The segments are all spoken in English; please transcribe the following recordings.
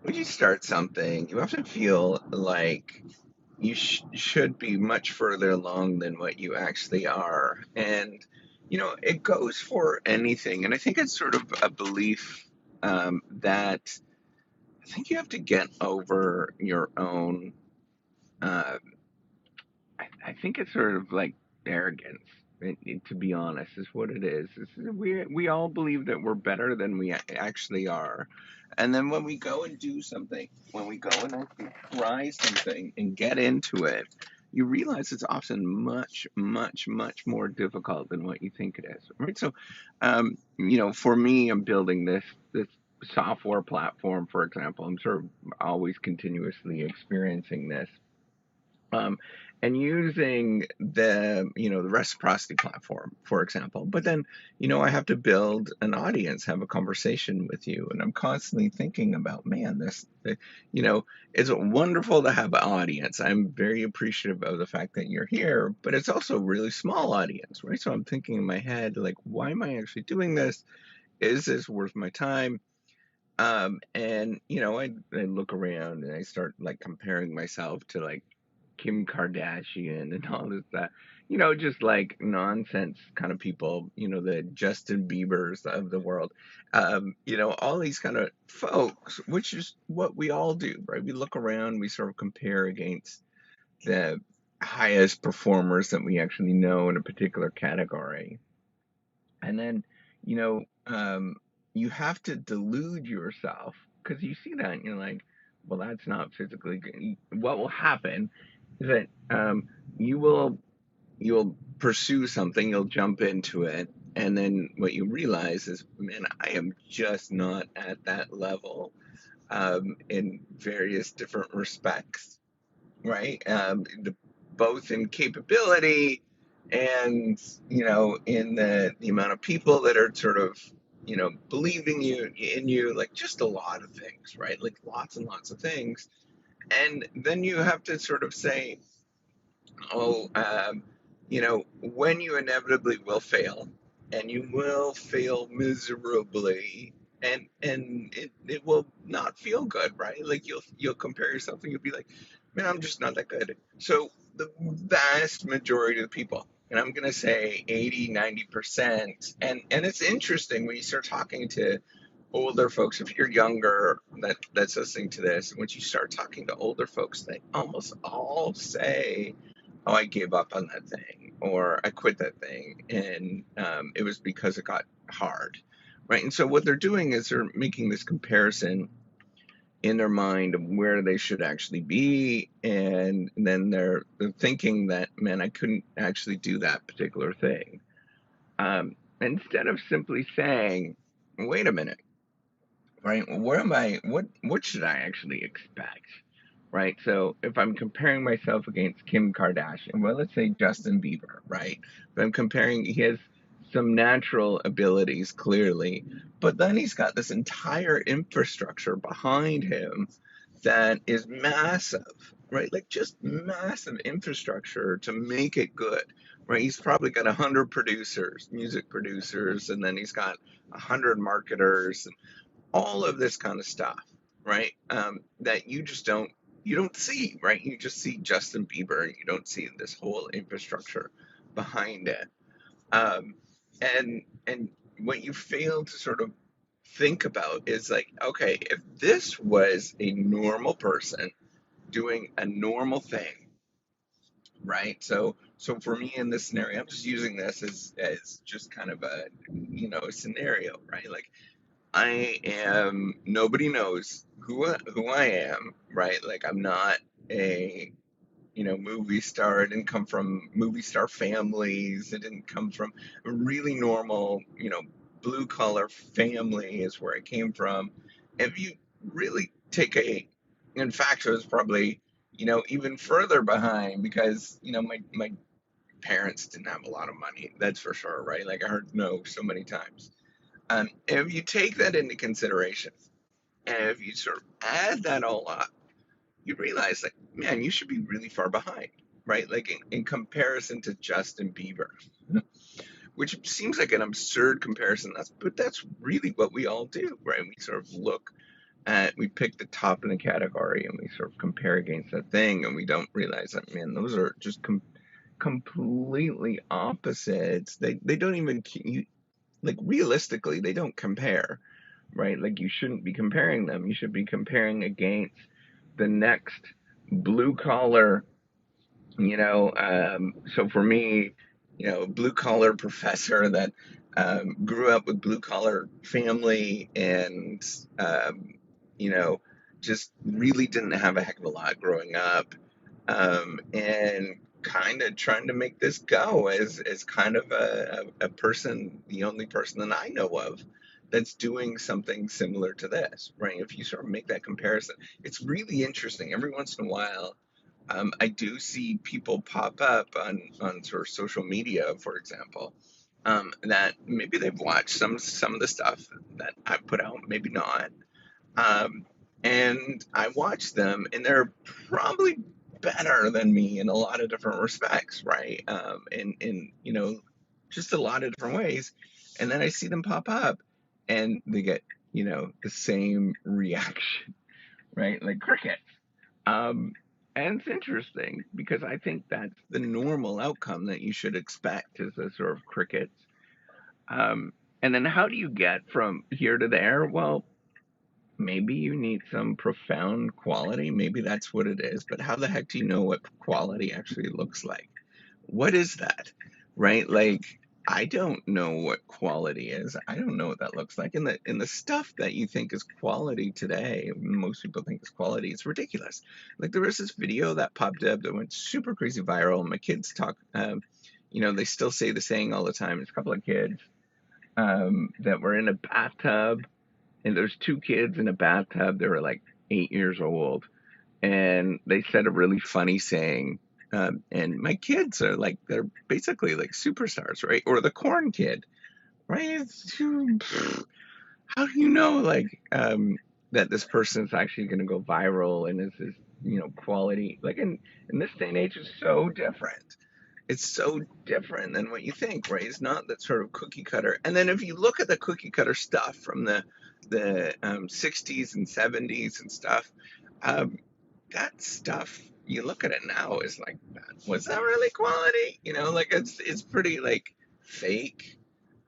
when you start something, you often feel like you should be much further along than what you actually are. And, it goes for anything. And I think it's sort of a belief that I think you have to get over your own. Uh, I think it's sort of like arrogance. To be honest, is what it is. We all believe that we're better than we actually are, and then when we go and do something, when we go and actually try something and get into it, you realize it's often much, much, much more difficult than what you think it is. Right. So, for me, I'm building this software platform, for example. I'm sort of always continuously experiencing this, um, and using the reciprocity platform, for example. But then, I have to build an audience, have a conversation with you, and I'm constantly thinking about, man, you know, it's wonderful to have an audience. I'm very appreciative of the fact that you're here, but it's also a really small audience, right? So I'm thinking in my head, like, why am I actually doing this? Is this worth my time? And I look around and I start like comparing myself to like Kim Kardashian and all this that, just like nonsense kind of people, the Justin Biebers of the world, all these kind of folks, which is what we all do, right? We look around, we sort of compare against the highest performers that we actually know in a particular category. And then, you know, um, you have to delude yourself because you see that and you're like, well, that's not physically good. What will happen is that you will you'll pursue something, you'll jump into it, and then what you realize is, man, I am just not at that level in various different respects, right? Both in capability and in the amount of people that are sort of believing in you, like just a lot of things, right? Like lots and lots of things, and then you have to sort of say, oh, when you inevitably will fail, and you will fail miserably, and it will not feel good, right? Like you'll compare yourself and you'll be like, man, I'm just not that good. So the vast majority of the people, and I'm gonna say 80, 90%, and it's interesting when you start talking to older folks, if you're younger that's listening to this, and once you start talking to older folks, they almost all say, oh, I gave up on that thing, or I quit that thing, and it was because it got hard, right? And so what they're doing is they're making this comparison in their mind of where they should actually be, and then they're thinking that, man, I couldn't actually do that particular thing. Instead of simply saying, wait a minute, right? Where am I? What should I actually expect? Right. So if I'm comparing myself against Kim Kardashian, well, let's say Justin Bieber, right? If I'm comparing, he has some natural abilities, clearly, but then he's got this entire infrastructure behind him that is massive, right? Like just massive infrastructure to make it good, right? He's probably got 100 producers, music producers, and then he's got 100 marketers, all of this kind of stuff, right? That you don't see, right? You just see Justin Bieber, and you don't see this whole infrastructure behind it. Um, and what you fail to sort of think about is like, okay, if this was a normal person doing a normal thing, right? So for me in this scenario, I'm just using this as just kind of a scenario, right? Like I am, nobody knows who I am, right? Like I'm not a, movie star. I didn't come from movie star families. It didn't come from a really normal, blue collar family is where I came from. If you really take in fact, I was probably, even further behind because, my parents didn't have a lot of money. That's for sure, right? Like I heard no so many times. If you take that into consideration, and if you sort of add that all up, you realize like, man, you should be really far behind, right? Like in comparison to Justin Bieber, which seems like an absurd comparison. But that's really what we all do, right? We sort of look we pick the top in the category and we sort of compare against that thing, and we don't realize that, man, those are just completely opposites. They don't even like realistically they don't compare, right? Like you shouldn't be comparing them. You should be comparing against the next blue collar, so for me, blue collar professor that grew up with blue collar family and, um, you know, just really didn't have a heck of a lot growing up, and kind of trying to make this go as kind of a person, the only person that I know of that's doing something similar to this, right? If you sort of make that comparison, it's really interesting. Every once in a while, I do see people pop up on sort of social media, for example, that maybe they've watched some of the stuff that I put out, maybe not. Um, and I watch them, and they're probably better than me in a lot of different respects, right? In just a lot of different ways. And then I see them pop up, and they get the same reaction, right? Like crickets. Um, and it's interesting because I think that's the normal outcome that you should expect is a sort of crickets. Um, and then how do you get from here to there? Well, maybe you need some profound quality. Maybe that's what it is. But how the heck do you know what quality actually looks like? What is that? Right? Like, I don't know what quality is. I don't know what that looks like. And the stuff that you think is quality today, most people think is quality, it's ridiculous. Like there was this video that popped up that went super crazy viral. My kids talk, they still say the saying all the time. It's a couple of kids that were in a bathtub, and there's two kids in a bathtub. They were like 8 years old, and they said a really funny saying. And my kids are like, they're basically like superstars, right? Or the corn kid, right? How do you know, like, that this person's actually going to go viral and is quality? Like in this day and age, is so different. It's so different than what you think, right? It's not that sort of cookie cutter. And then if you look at the cookie cutter stuff from the 60s and 70s and stuff, um, that stuff you look at it now is like, was that really quality? Like it's pretty like fake,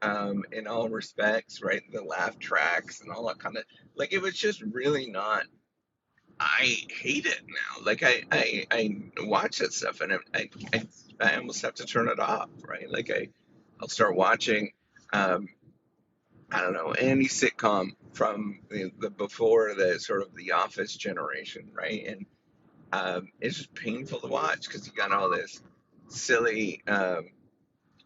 in all respects, right? The laugh tracks and all that kind of, like, it was just really not. I hate it now. Like I watch that stuff, and I almost have to turn it off, right? Like I'll start watching, um, I don't know, any sitcom from the before the sort of the Office generation, right? And it's just painful to watch because you got all this silly,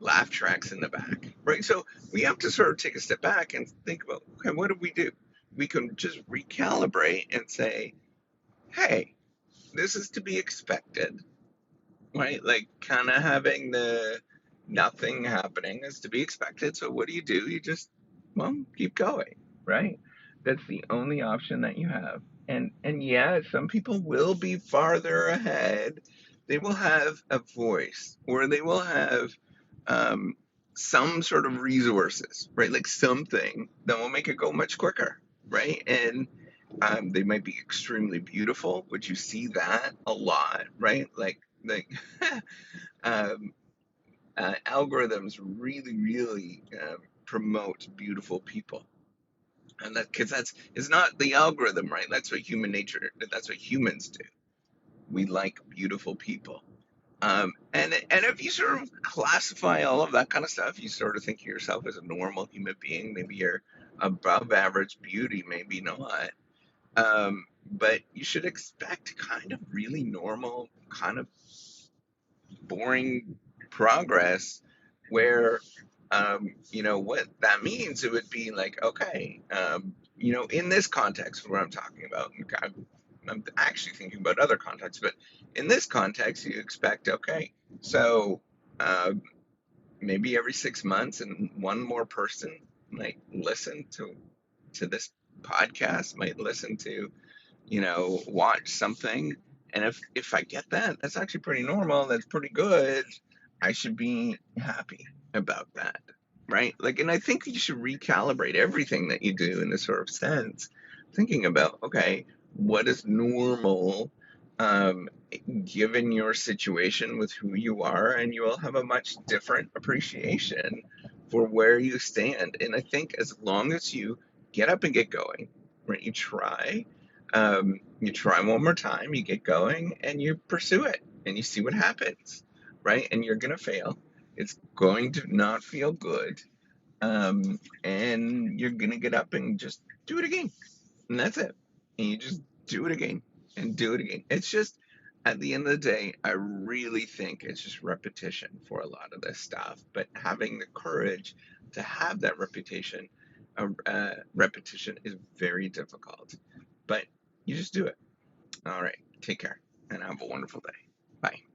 laugh tracks in the back, right? So we have to sort of take a step back and think about, okay, what do we do? We can just recalibrate and say, hey, this is to be expected, right? Like kind of having the nothing happening is to be expected. So what do? You just, well, keep going, right? That's the only option that you have. And yeah, some people will be farther ahead. They will have a voice, or they will have um, some sort of resources, right? Like something that will make it go much quicker, right? And they might be extremely beautiful, which you see that a lot, right? Like um, algorithms really, really promote beautiful people, and that because that's it's not the algorithm, right? That's what human nature. That's what humans do. We like beautiful people. And if you sort of classify all of that kind of stuff, you sort of think of yourself as a normal human being. Maybe you're above average beauty, maybe not. But you should expect kind of really normal, kind of boring progress where, what that means, it would be like, okay, in this context, what I'm talking about, I'm actually thinking about other contexts, but in this context, you expect, okay, so um, maybe every 6 months, and one more person might listen to this podcast, might listen to, watch something. And if I get that, that's actually pretty normal. That's pretty good. I should be happy about that, right? Like, and I think you should recalibrate everything that you do in this sort of sense thinking about, okay, what is normal um, given your situation with who you are, and you will have a much different appreciation for where you stand. And I think as long as you get up and get going, right, you try one more time, you get going, and you pursue it, and you see what happens, right? And you're gonna fail. It's going to not feel good, and you're gonna get up and just do it again, and that's it. And you just do it again and do it again. It's just, at the end of the day, I really think it's just repetition for a lot of this stuff. But having the courage to have that repetition is very difficult. But you just do it. All right, take care and have a wonderful day. Bye.